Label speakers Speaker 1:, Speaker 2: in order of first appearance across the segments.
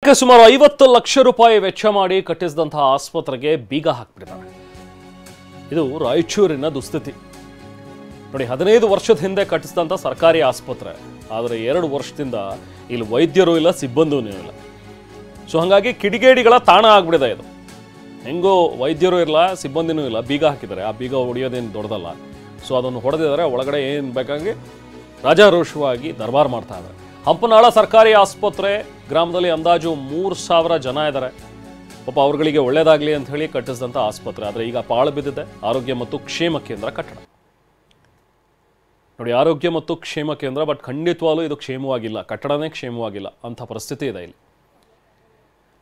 Speaker 1: ಇದಕ್ಕೆ ಸುಮಾರು 50 ಲಕ್ಷ ರೂಪಾಯಿ ವೆಚ್ಚ ಮಾಡಿ ಕಟ್ಟಿಸಿದಂತಹ ಆಸ್ಪತ್ರೆಗೆ ಬೀಗ ಹಾಕಿಬಿಟ್ಟಿದ್ದಾರೆ. ಇದು ರಾಯಚೂರಿನ ದುಸ್ಥಿತಿ ನೋಡಿ. 15 ವರ್ಷದ ಹಿಂದೆ ಕಟ್ಟಿಸಿದಂಥ ಸರ್ಕಾರಿ ಆಸ್ಪತ್ರೆ, ಆದರೆ 2 ವರ್ಷದಿಂದ ಇಲ್ಲಿ ವೈದ್ಯರು ಇಲ್ಲ, ಸಿಬ್ಬಂದಿನೂ ಇಲ್ಲ. ಸೊ ಹಾಗಾಗಿ ಕಿಡಿಗೇಡಿಗಳ ತಾಣ ಆಗ್ಬಿಡಿದೆ ಇದು. ಹೆಂಗೋ ವೈದ್ಯರು ಇಲ್ಲ, ಸಿಬ್ಬಂದಿನೂ ಇಲ್ಲ, ಬೀಗ ಹಾಕಿದ್ದಾರೆ. ಆ ಬೀಗ ಹೊಡೆಯೋದೇನು ದೊಡ್ಡದಲ್ಲ. ಸೊ ಅದನ್ನು ಹೊಡೆದಿದ್ದಾರೆ. ಒಳಗಡೆ ಏನು ಬೇಕಾಗಿ ರಾಜಾರೋಷವಾಗಿ ದರ್ಬಾರ್ ಮಾಡ್ತಾ ಇದ್ದಾರೆ. ಹಂಪನಾಳ ಸರ್ಕಾರಿ ಆಸ್ಪತ್ರೆ ಗ್ರಾಮದಲ್ಲಿ ಅಂದಾಜು 3,000 ಜನ ಇದ್ದಾರೆ. ಪಾಪ ಅವ್ರಗಳಿಗೆ ಒಳ್ಳೇದಾಗಲಿ ಅಂತ ಹೇಳಿ ಕಟ್ಟಿಸಿದಂಥ ಆಸ್ಪತ್ರೆ, ಆದರೆ ಈಗ ಪಾಳು ಬಿದ್ದಿದೆ. ಆರೋಗ್ಯ ಮತ್ತು ಕ್ಷೇಮ ಕೇಂದ್ರ ಕಟ್ಟಡ ನೋಡಿ, ಆರೋಗ್ಯ ಮತ್ತು ಕ್ಷೇಮ ಕೇಂದ್ರ, ಬಟ್ ಖಂಡಿತವಾಗ್ಲೂ ಇದು ಕ್ಷೇಮವಾಗಿಲ್ಲ, ಕಟ್ಟಡನೇ ಕ್ಷೇಮವಾಗಿಲ್ಲ ಅಂಥ ಪರಿಸ್ಥಿತಿ ಇದೆ ಇಲ್ಲಿ.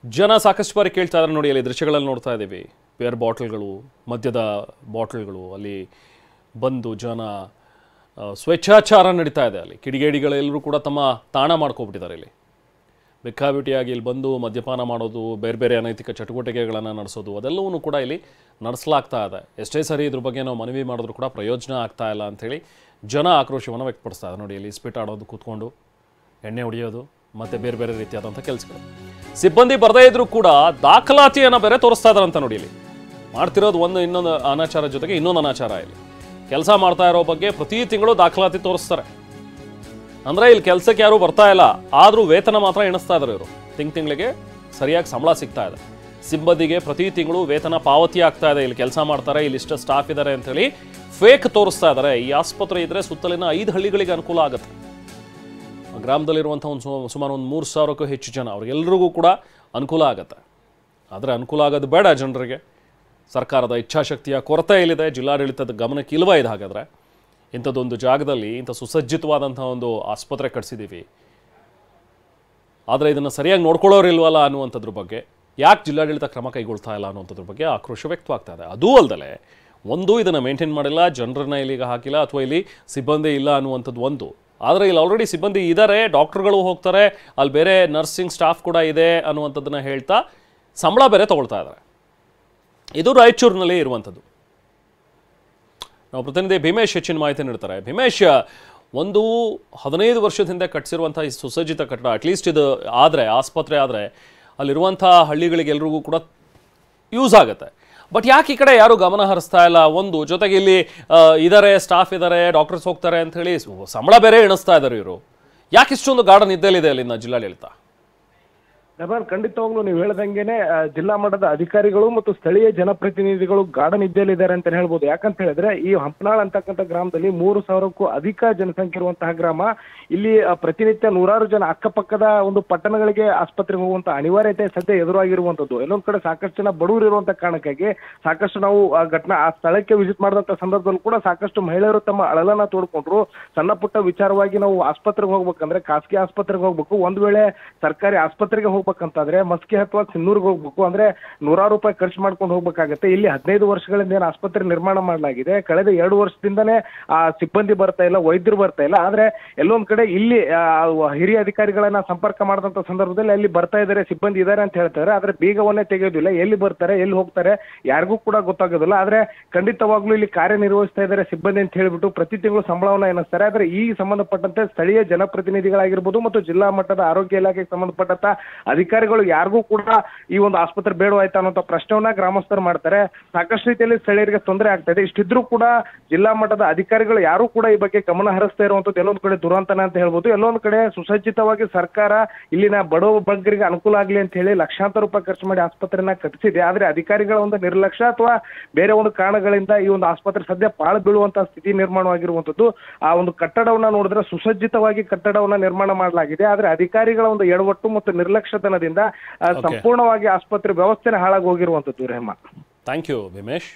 Speaker 1: ಜನ ಸಾಕಷ್ಟು ಬಾರಿ ಕೇಳ್ತಾ ಇದ್ದಾರೆ ನೋಡಿ. ಅಲ್ಲಿ ದೃಶ್ಯಗಳಲ್ಲಿ ನೋಡ್ತಾ ಇದ್ದೀವಿ, ಬೇರ್ ಬಾಟಲ್ಗಳು, ಮದ್ಯದ ಬಾಟಲ್ಗಳು ಅಲ್ಲಿ ಬಂದು ಜನ ಸ್ವೇಚ್ಛಾಚಾರ ನಡೀತಾ ಇದೆ. ಅಲ್ಲಿ ಕಿಡಿಗೇಡಿಗಳೆಲ್ಲರೂ ಕೂಡ ತಮ್ಮ ತಾಣ ಮಾಡ್ಕೊಬಿಟ್ಟಿದ್ದಾರೆ. ಇಲ್ಲಿ ಬೇಕಾಬಿಟ್ಟಿಯಾಗಿ ಇಲ್ಲಿ ಬಂದು ಮದ್ಯಪಾನ ಮಾಡೋದು, ಬೇರೆ ಬೇರೆ ಅನೈತಿಕ ಚಟುವಟಿಕೆಗಳನ್ನು ನಡೆಸೋದು, ಅದೆಲ್ಲವೂ ಕೂಡ ಇಲ್ಲಿ ನಡೆಸಲಾಗ್ತಾ ಇದೆ. ಎಷ್ಟೇ ಸರಿ ಇದ್ರ ಬಗ್ಗೆ ನಾವು ಮನವಿ ಮಾಡಿದ್ರು ಕೂಡ ಪ್ರಯೋಜನ ಆಗ್ತಾ ಇಲ್ಲ ಅಂಥೇಳಿ ಜನ ಆಕ್ರೋಶವನ್ನು ವ್ಯಕ್ತಪಡಿಸ್ತಾ ಇದೆ ನೋಡಿ. ಇಲ್ಲಿ ಸ್ಪಿಟ್ ಆಡೋದು, ಕೂತ್ಕೊಂಡು ಎಣ್ಣೆ ಹೊಡೆಯೋದು, ಮತ್ತು ಬೇರೆ ಬೇರೆ ರೀತಿಯಾದಂಥ ಕೆಲಸಗಳು. ಸಿಬ್ಬಂದಿ ಬರದೇ ಇದ್ರೂ ಕೂಡ ದಾಖಲಾತಿಯನ್ನು ಬೇರೆ ತೋರಿಸ್ತಾ ಇದ್ದಾರಂತ ನೋಡಿ. ಇಲ್ಲಿ ಮಾಡ್ತಿರೋದು ಇನ್ನೊಂದು ಅನಾಚಾರ ಜೊತೆಗೆ ಇನ್ನೊಂದು ಅನಾಚಾರ. ಇಲ್ಲಿ ಕೆಲಸ ಮಾಡ್ತಾ ಇರೋ ಬಗ್ಗೆ ಪ್ರತಿ ತಿಂಗಳು ದಾಖಲಾತಿ ತೋರಿಸ್ತಾರೆ. ಅಂದರೆ ಇಲ್ಲಿ ಕೆಲಸಕ್ಕೆ ಯಾರೂ ಬರ್ತಾ ಇಲ್ಲ, ಆದರೂ ವೇತನ ಮಾತ್ರ ಎಣಿಸ್ತಾ ಇದ್ದಾರೆ ಇವರು. ತಿಂಗಳಿಗೆ ಸರಿಯಾಗಿ ಸಂಬಳ ಸಿಗ್ತಾ ಇದೆ. ಸಿಬ್ಬಂದಿಗೆ ಪ್ರತಿ ತಿಂಗಳು ವೇತನ ಪಾವತಿ ಆಗ್ತಾ ಇದೆ. ಇಲ್ಲಿ ಕೆಲಸ ಮಾಡ್ತಾರೆ, ಇಲ್ಲಿ ಇಷ್ಟು ಸ್ಟಾಫ್ ಇದ್ದಾರೆ ಅಂತೇಳಿ ಫೇಕ್ ತೋರಿಸ್ತಾ ಇದ್ದಾರೆ. ಈ ಆಸ್ಪತ್ರೆ ಇದ್ದರೆ ಸುತ್ತಲಿನ 5 ಹಳ್ಳಿಗಳಿಗೆ ಅನುಕೂಲ ಆಗುತ್ತೆ. ಗ್ರಾಮದಲ್ಲಿರುವಂಥ ಸುಮಾರು 3,000ಕ್ಕೂ ಹೆಚ್ಚು ಜನ, ಅವ್ರಿಗೆಲ್ರಿಗೂ ಕೂಡ ಅನುಕೂಲ ಆಗುತ್ತೆ. ಆದರೆ ಅನುಕೂಲ ಆಗೋದು ಬೇಡ ಜನರಿಗೆ. ಸರ್ಕಾರದ ಇಚ್ಛಾಶಕ್ತಿಯ ಕೊರತೆ ಇಲ್ಲಿದೆ, ಜಿಲ್ಲಾಡಳಿತದ ಗಮನಕ್ಕೆ ಇಲ್ವಾ ಇದು? ಹಾಗಾದರೆ ಇಂಥದ್ದೊಂದು ಜಾಗದಲ್ಲಿ ಇಂಥ ಸುಸಜ್ಜಿತವಾದಂಥ ಒಂದು ಆಸ್ಪತ್ರೆ ಕಟ್ಸಿದ್ದೀವಿ, ಆದರೆ ಇದನ್ನು ಸರಿಯಾಗಿ ನೋಡ್ಕೊಳ್ಳೋರಿಲ್ವಲ್ಲ ಅನ್ನುವಂಥದ್ರ ಬಗ್ಗೆ, ಯಾಕೆ ಜಿಲ್ಲಾಡಳಿತ ಕ್ರಮ ಕೈಗೊಳ್ತಾ ಇಲ್ಲ ಅನ್ನುವಂಥದ್ರ ಬಗ್ಗೆ ಆಕ್ರೋಶ ವ್ಯಕ್ತವಾಗ್ತಾ ಇದೆ. ಅದೂ ಅಲ್ಲದೆ ಇದನ್ನು ಮೇಂಟೈನ್ ಮಾಡಿಲ್ಲ, ಜನರನ್ನ ಇಲ್ಲಿಗೆ ಹಾಕಿಲ್ಲ, ಅಥವಾ ಇಲ್ಲಿ ಸಿಬ್ಬಂದಿ ಇಲ್ಲ ಅನ್ನುವಂಥದ್ದು ಒಂದು. ಆದರೆ ಇಲ್ಲಿ ಆಲ್ರೆಡಿ ಸಿಬ್ಬಂದಿ ಇದ್ದಾರೆ, ಡಾಕ್ಟರ್ಗಳು ಹೋಗ್ತಾರೆ, ಅಲ್ಲಿ ಬೇರೆ ನರ್ಸಿಂಗ್ ಸ್ಟಾಫ್ ಕೂಡ ಇದೆ ಅನ್ನುವಂಥದ್ದನ್ನು ಹೇಳ್ತಾ ಸಂಬಳ ಬೇರೆ ತೊಗೊಳ್ತಾ ಇದ್ದಾರೆ. ಇದು ರಾಯಚೂರಿನಲ್ಲಿ ಇರುವಂಥದ್ದು. ನಾವು ಪ್ರತಿನಿಧಿ ಭೀಮೇಶ್ ಹೆಚ್ಚಿನ ಮಾಹಿತಿ ನೀಡ್ತಾರೆ. ಭೀಮೇಶ್, 15 ವರ್ಷದ ಹಿಂದೆ ಕಟ್ಟಿಸಿರುವಂಥ ಈ ಸುಸಜ್ಜಿತ ಕಟ್ಟಡ, ಅಟ್ಲೀಸ್ಟ್ ಇದು ಆದರೆ ಆಸ್ಪತ್ರೆ ಆದರೆ ಅಲ್ಲಿರುವಂಥ ಹಳ್ಳಿಗಳಿಗೆ ಎಲ್ರಿಗೂ ಕೂಡ ಯೂಸ್ ಆಗುತ್ತೆ. ಬಟ್ ಯಾಕೆ ಈ ಕಡೆ ಯಾರು ಗಮನ ಹರಿಸ್ತಾ ಇಲ್ಲ? ಜೊತೆಗೆ ಇಲ್ಲಿ ಇದ್ದಾರೆ, ಸ್ಟಾಫ್ ಇದ್ದಾರೆ, ಡಾಕ್ಟರ್ಸ್ ಹೋಗ್ತಾರೆ ಅಂತ ಹೇಳಿ ಸಂಬಳ ಬೇರೆ ಎಣಿಸ್ತಾ ಇದ್ದಾರೆ ಇವರು. ಯಾಕೆ ಇಷ್ಟೊಂದು ಗಾಢ ನಿದ್ದೆಲಿದೆ ಅಲ್ಲಿನ ಜಿಲ್ಲಾಡಳಿತ?
Speaker 2: ಖಂಡಿತವಾಗ್ಲೂ ನೀವು ಹೇಳ್ದಂಗೆನೆ ಜಿಲ್ಲಾ ಮಟ್ಟದ ಅಧಿಕಾರಿಗಳು ಮತ್ತು ಸ್ಥಳೀಯ ಜನಪ್ರತಿನಿಧಿಗಳು ಗಾಢ ನಿದ್ದೆಯಲ್ಲಿದ್ದಾರೆ ಅಂತ ಹೇಳ್ಬೋದು. ಯಾಕಂತ ಹೇಳಿದ್ರೆ ಈ ಹಂಪನಾಳ್ ಅಂತಕ್ಕಂಥ ಗ್ರಾಮದಲ್ಲಿ 3,000ಕ್ಕೂ ಅಧಿಕ ಜನಸಂಖ್ಯೆ ಇರುವಂತಹ ಗ್ರಾಮ. ಇಲ್ಲಿ ಪ್ರತಿನಿತ್ಯ 100 ಜನ ಅಕ್ಕಪಕ್ಕದ ಒಂದು ಪಟ್ಟಣಗಳಿಗೆ ಆಸ್ಪತ್ರೆಗೆ ಹೋಗುವಂತ ಅನಿವಾರ್ಯತೆ ಸದ್ಯ ಎದುರಾಗಿರುವಂತದ್ದು. ಎಲ್ಲೊಂದ್ ಕಡೆ ಸಾಕಷ್ಟು ಜನ ಬಡವರು ಇರುವಂತ ಕಾರಣಕ್ಕಾಗಿ ಸಾಕಷ್ಟು ನಾವು ಆ ಸ್ಥಳಕ್ಕೆ ವಿಸಿಟ್ ಮಾಡಿದಂತ ಸಂದರ್ಭದಲ್ಲಿ ಕೂಡ ಸಾಕಷ್ಟು ಮಹಿಳೆಯರು ತಮ್ಮ ಅಳಲನ್ನ ತೋಡ್ಕೊಂಡ್ರು. ಸಣ್ಣ ಪುಟ್ಟ ವಿಚಾರವಾಗಿ ನಾವು ಆಸ್ಪತ್ರೆಗೆ ಹೋಗ್ಬೇಕಂದ್ರೆ ಖಾಸಗಿ ಆಸ್ಪತ್ರೆಗೆ ಹೋಗ್ಬೇಕು, ಒಂದ್ ವೇಳೆ ಸರ್ಕಾರಿ ಆಸ್ಪತ್ರೆಗೆ ಹೋಗ್ಬೇಕಂತಾದ್ರೆ ಮಸ್ಕಿ ಅಥವಾ ಸಿನ್ನೂರ್ಗೆ ಹೋಗ್ಬೇಕು, ಅಂದ್ರೆ 100 ರೂಪಾಯಿ ಖರ್ಚು ಮಾಡ್ಕೊಂಡು ಹೋಗ್ಬೇಕಾಗತ್ತೆ. ಇಲ್ಲಿ 15 ವರ್ಷಗಳಿಂದ ಏನು ಆಸ್ಪತ್ರೆ ನಿರ್ಮಾಣ ಮಾಡಲಾಗಿದೆ, ಕಳೆದ 2 ವರ್ಷದಿಂದನೇ ಆ ಸಿಬ್ಬಂದಿ ಬರ್ತಾ ಇಲ್ಲ, ವೈದ್ಯರು ಬರ್ತಾ ಇಲ್ಲ. ಆದ್ರೆ ಎಲ್ಲೊಂದ್ ಕಡೆ ಇಲ್ಲಿ ಹಿರಿಯ ಅಧಿಕಾರಿಗಳನ್ನ ಸಂಪರ್ಕ ಮಾಡಿದಂತ ಸಂದರ್ಭದಲ್ಲಿ ಅಲ್ಲಿ ಬರ್ತಾ ಇದ್ದಾರೆ, ಸಿಬ್ಬಂದಿ ಇದ್ದಾರೆ ಅಂತ ಹೇಳ್ತಾರೆ. ಆದ್ರೆ ಬೀಗವನ್ನೇ ತೆಗೆಯೋದಿಲ್ಲ. ಎಲ್ಲಿ ಬರ್ತಾರೆ, ಎಲ್ಲಿ ಹೋಗ್ತಾರೆ ಯಾರಿಗೂ ಕೂಡ ಗೊತ್ತಾಗೋದಿಲ್ಲ. ಆದ್ರೆ ಖಂಡಿತವಾಗ್ಲೂ ಇಲ್ಲಿ ಕಾರ್ಯನಿರ್ವಹಿಸ್ತಾ ಇದ್ದಾರೆ ಸಿಬ್ಬಂದಿ ಅಂತ ಹೇಳ್ಬಿಟ್ಟು ಪ್ರತಿ ತಿಂಗಳು ಸಂಬಳವನ್ನ ಎನಿಸ್ತಾರೆ. ಆದ್ರೆ ಈ ಸಂಬಂಧಪಟ್ಟಂತೆ ಸ್ಥಳೀಯ ಜನಪ್ರತಿನಿಧಿಗಳಾಗಿರ್ಬೋದು ಮತ್ತು ಜಿಲ್ಲಾ ಮಟ್ಟದ ಆರೋಗ್ಯ ಇಲಾಖೆಗೆ ಸಂಬಂಧಪಟ್ಟಂತ ಅಧಿಕಾರಿಗಳು ಯಾರಿಗೂ ಕೂಡ ಈ ಒಂದು ಆಸ್ಪತ್ರೆ ಬೇಡವಾಯ್ತಾ ಅನ್ನೋ ಪ್ರಶ್ನೆಯನ್ನ ಗ್ರಾಮಸ್ಥರು ಮಾಡ್ತಾರೆ. ಸಾಕಷ್ಟು ರೀತಿಯಲ್ಲಿ ಸ್ಥಳೀಯರಿಗೆ ತೊಂದರೆ ಆಗ್ತಾ ಇದೆ. ಇಷ್ಟಿದ್ರೂ ಕೂಡ ಜಿಲ್ಲಾ ಮಟ್ಟದ ಅಧಿಕಾರಿಗಳು ಯಾರು ಕೂಡ ಈ ಬಗ್ಗೆ ಗಮನ ಹರಿಸ್ತಾ ಇರುವಂತದ್ದು ಎಲ್ಲೊಂದ್ ಕಡೆ ದುರಂತನ ಅಂತ ಹೇಳ್ಬೋದು. ಎಲ್ಲೊಂದ್ ಕಡೆ ಸುಸಜ್ಜಿತವಾಗಿ ಸರ್ಕಾರ ಇಲ್ಲಿನ ಬಡವ ಬಗ್ಗರಿಗೆ ಅನುಕೂಲ ಆಗ್ಲಿ ಅಂತ ಹೇಳಿ ಲಕ್ಷಾಂತರ ರೂಪಾಯಿ ಖರ್ಚು ಮಾಡಿ ಆಸ್ಪತ್ರೆನ ಕಟ್ಟಿಸಿದೆ. ಆದ್ರೆ ಅಧಿಕಾರಿಗಳ ಒಂದು ನಿರ್ಲಕ್ಷ್ಯ ಅಥವಾ ಬೇರೆ ಒಂದು ಕಾರಣಗಳಿಂದ ಈ ಒಂದು ಆಸ್ಪತ್ರೆ ಸದ್ಯ ಪಾಳು ಬೀಳುವಂತಹ ಸ್ಥಿತಿ ನಿರ್ಮಾಣವಾಗಿರುವಂತದ್ದು. ಆ ಒಂದು ಕಟ್ಟಡವನ್ನ ನೋಡಿದ್ರೆ ಸುಸಜ್ಜಿತವಾಗಿ ಕಟ್ಟಡವನ್ನ ನಿರ್ಮಾಣ ಮಾಡಲಾಗಿದೆ. ಆದ್ರೆ ಅಧಿಕಾರಿಗಳ ಒಂದು ಎಡವಟ್ಟು ಮತ್ತು ನಿರ್ಲಕ್ಷ್ಯತನದಿಂದ ಸಂಪೂರ್ಣವಾಗಿ ಆಸ್ಪತ್ರೆ ವ್ಯವಸ್ಥೆನೇ ಹಾಳಾಗಿ ಹೋಗಿರುವಂತದ್ದು. Rahman,
Speaker 1: thank you Bhimesh.